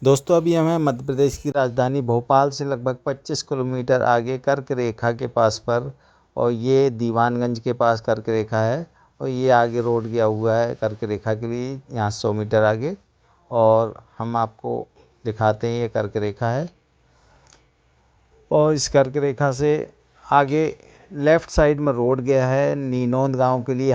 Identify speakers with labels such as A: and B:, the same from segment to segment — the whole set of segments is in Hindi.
A: दोस्तों अभी हम हैं मध्य प्रदेश की राजधानी भोपाल से लगभग 25 किलोमीटर आगे कर्क रेखा के पास पर। और ये दीवानगंज के पास कर्क रेखा है और ये आगे रोड गया हुआ है कर्क रेखा के लिए यहाँ 100 मीटर आगे। और हम आपको दिखाते हैं ये कर्क रेखा है और इस कर्क रेखा से आगे लेफ़्ट साइड में रोड गया है नीनौंद गांव के लिए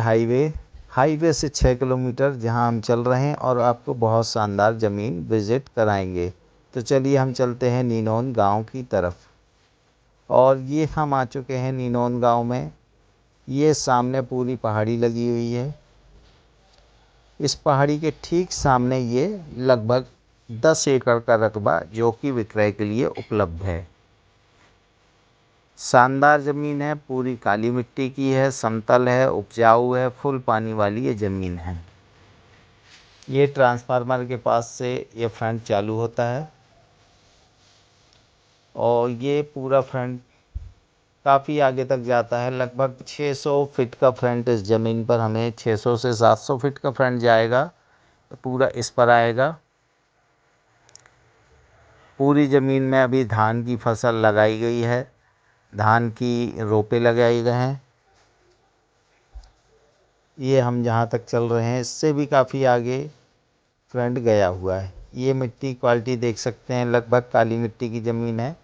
A: हाईवे से 6 किलोमीटर जहां हम चल रहे हैं और आपको बहुत शानदार ज़मीन विज़िट कराएंगे। तो चलिए हम चलते हैं नीनौंद गांव की तरफ। और ये हम आ चुके हैं नीनौंद गांव में। ये सामने पूरी पहाड़ी लगी हुई है। इस पहाड़ी के ठीक सामने ये लगभग 10 एकड़ का रकबा जो कि विक्रय के लिए उपलब्ध है। शानदार ज़मीन है, पूरी काली मिट्टी की है, समतल है, उपजाऊ है, फुल पानी वाली ये ज़मीन है। ये ट्रांसफार्मर के पास से ये फ्रंट चालू होता है और ये पूरा फ्रंट काफ़ी आगे तक जाता है। लगभग 600 फीट का फ्रंट इस ज़मीन पर हमें 600 से 700 फीट का फ्रंट जाएगा तो पूरा इस पर आएगा। पूरी ज़मीन में अभी धान की फसल लगाई गई है, धान की रोपे लगाए गए हैं। ये हम जहाँ तक चल रहे हैं इससे भी काफ़ी आगे फ्रंट गया हुआ है। ये मिट्टी क्वालिटी देख सकते हैं, लगभग काली मिट्टी की ज़मीन है।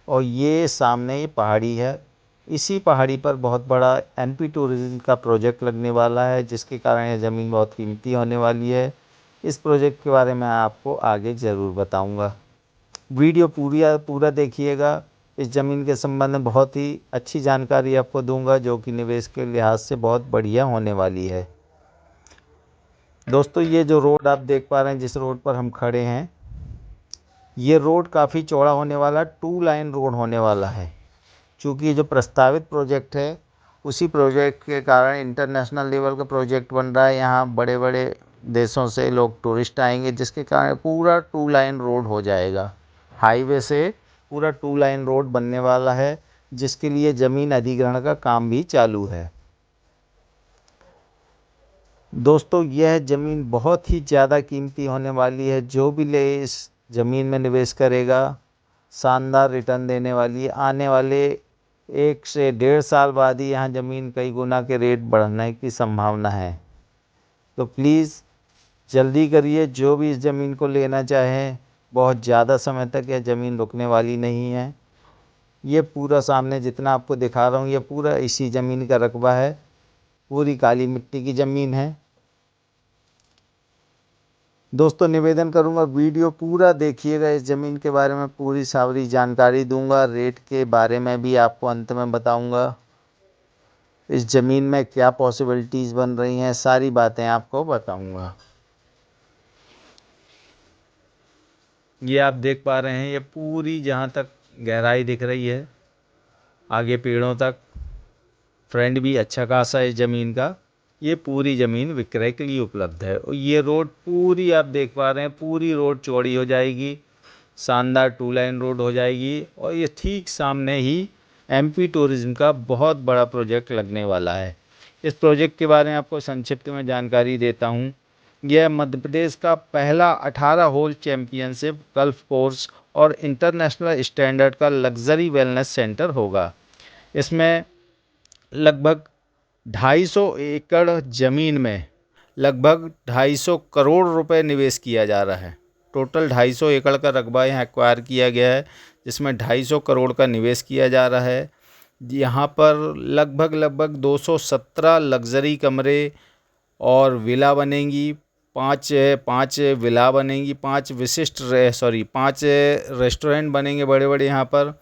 A: और ये सामने ये पहाड़ी है। इसी पहाड़ी पर बहुत बड़ा एमपी टूरिज़्म का प्रोजेक्ट लगने वाला है जिसके कारण ये ज़मीन बहुत कीमती होने वाली है। इस प्रोजेक्ट के बारे में आपको आगे ज़रूर बताऊंगा। वीडियो पूरा देखिएगा। इस ज़मीन के संबंध में बहुत ही अच्छी जानकारी आपको दूंगा जो कि निवेश के लिहाज से बहुत बढ़िया होने वाली है। दोस्तों ये जो रोड आप देख पा रहे हैं, जिस रोड पर हम खड़े हैं, ये रोड काफ़ी चौड़ा होने वाला, 2 लाइन रोड होने वाला है। चूँकि जो प्रस्तावित प्रोजेक्ट है उसी प्रोजेक्ट के कारण इंटरनेशनल लेवल का प्रोजेक्ट बन रहा है। यहाँ बड़े बड़े देशों से लोग टूरिस्ट आएंगे जिसके कारण पूरा 2 लाइन रोड हो जाएगा। हाईवे से पूरा 2 लाइन रोड बनने वाला है जिसके लिए ज़मीन अधिग्रहण का काम भी चालू है। दोस्तों यह ज़मीन बहुत ही ज़्यादा कीमती होने वाली है। जो भी ले इस ज़मीन में निवेश करेगा शानदार रिटर्न देने वाली है। आने वाले 1 से 1.5 साल बाद ही यहाँ ज़मीन कई गुना के रेट बढ़ने की संभावना है। तो प्लीज़ जल्दी करिए, जो भी इस ज़मीन को लेना चाहें। बहुत ज़्यादा समय तक यह ज़मीन रुकने वाली नहीं है। ये पूरा सामने जितना आपको दिखा रहा हूँ ये पूरा इसी ज़मीन का रकबा है। पूरी काली मिट्टी की ज़मीन है। दोस्तों निवेदन करूंगा वीडियो पूरा देखिएगा। इस ज़मीन के बारे में पूरी सारी जानकारी दूंगा। रेट के बारे में भी आपको अंत में बताऊंगा। इस ज़मीन में क्या पॉसिबिलिटीज़ बन रही हैं, सारी बातें आपको बताऊंगा। ये आप देख पा रहे हैं, ये पूरी जहां तक गहराई दिख रही है आगे पेड़ों तक, फ्रंट भी अच्छा खासा है इस ज़मीन का। ये पूरी ज़मीन विक्रय के लिए उपलब्ध है। और ये रोड पूरी आप देख पा रहे हैं, पूरी रोड चौड़ी हो जाएगी, शानदार 2 लाइन रोड हो जाएगी। और ये ठीक सामने ही एमपी टूरिज़्म का बहुत बड़ा प्रोजेक्ट लगने वाला है। इस प्रोजेक्ट के बारे में आपको संक्षिप्त में जानकारी देता हूँ। यह मध्य प्रदेश का पहला 18 होल चैम्पियनशिप गल्फ कोर्स और इंटरनेशनल स्टैंडर्ड का लग्जरी वेलनेस सेंटर होगा। इसमें लगभग 250 एकड़ ज़मीन में लगभग 250 करोड़ रुपए निवेश किया जा रहा है। टोटल 250 एकड़ का रकबा यहाँ एक्वायर किया गया है जिसमें 250 करोड़ का निवेश किया जा रहा है। यहाँ पर लगभग 217 लग्जरी कमरे और विला बनेंगी। पाँच विला बनेंगी, 5 रेस्टोरेंट बनेंगे बड़े बड़े। यहाँ पर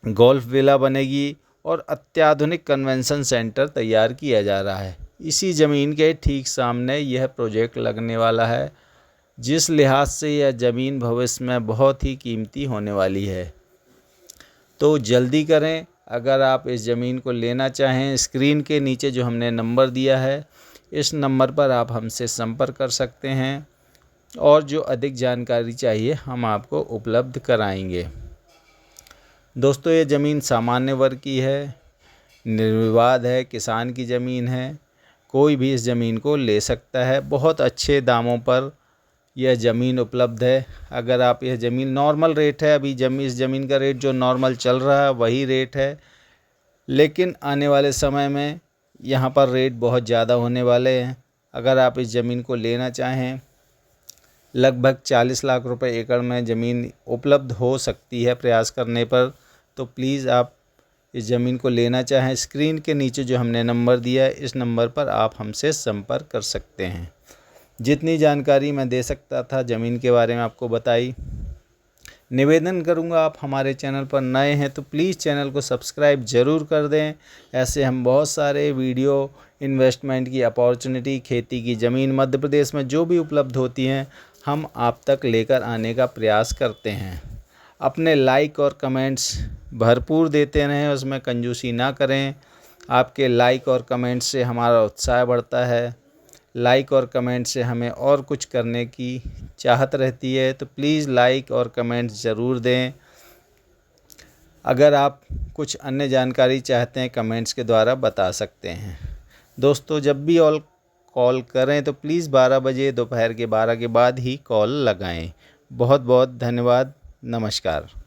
A: गोल्फ विला बनेगी और अत्याधुनिक कन्वेंशन सेंटर तैयार किया जा रहा है। इसी ज़मीन के ठीक सामने यह प्रोजेक्ट लगने वाला है जिस लिहाज से यह ज़मीन भविष्य में बहुत ही कीमती होने वाली है। तो जल्दी करें। अगर आप इस ज़मीन को लेना चाहें, स्क्रीन के नीचे जो हमने नंबर दिया है इस नंबर पर आप हमसे संपर्क कर सकते हैं और जो अधिक जानकारी चाहिए हम आपको उपलब्ध कराएंगे। दोस्तों ये ज़मीन सामान्य वर्ग की है, निर्विवाद है, किसान की ज़मीन है। कोई भी इस ज़मीन को ले सकता है। बहुत अच्छे दामों पर यह ज़मीन उपलब्ध है। अगर आप यह ज़मीन नॉर्मल रेट है, अभी इस ज़मीन का रेट जो नॉर्मल चल रहा है वही रेट है, लेकिन आने वाले समय में यहाँ पर रेट बहुत ज़्यादा होने वाले हैं। अगर आप इस ज़मीन को लेना चाहें, लगभग 40 लाख रुपए एकड़ में ज़मीन उपलब्ध हो सकती है प्रयास करने पर। तो प्लीज़ आप इस ज़मीन को लेना चाहें, स्क्रीन के नीचे जो हमने नंबर दिया है इस नंबर पर आप हमसे संपर्क कर सकते हैं। जितनी जानकारी मैं दे सकता था ज़मीन के बारे में आपको बताई। निवेदन करूंगा, आप हमारे चैनल पर नए हैं तो प्लीज़ चैनल को सब्सक्राइब ज़रूर कर दें। ऐसे हम बहुत सारे वीडियो इन्वेस्टमेंट की अपॉर्चुनिटी, खेती की ज़मीन मध्य प्रदेश में जो भी उपलब्ध होती हैं हम आप तक लेकर आने का प्रयास करते हैं। अपने लाइक और कमेंट्स भरपूर देते रहें, उसमें कंजूसी ना करें। आपके लाइक और कमेंट्स से हमारा उत्साह बढ़ता है। लाइक और कमेंट से हमें और कुछ करने की चाहत रहती है, तो प्लीज़ लाइक और कमेंट्स ज़रूर दें। अगर आप कुछ अन्य जानकारी चाहते हैं कमेंट्स के द्वारा बता सकते हैं। दोस्तों, जब भी कॉल करें तो प्लीज़ 12 बजे, दोपहर के 12 के बाद ही कॉल लगाएं। बहुत बहुत धन्यवाद। नमस्कार।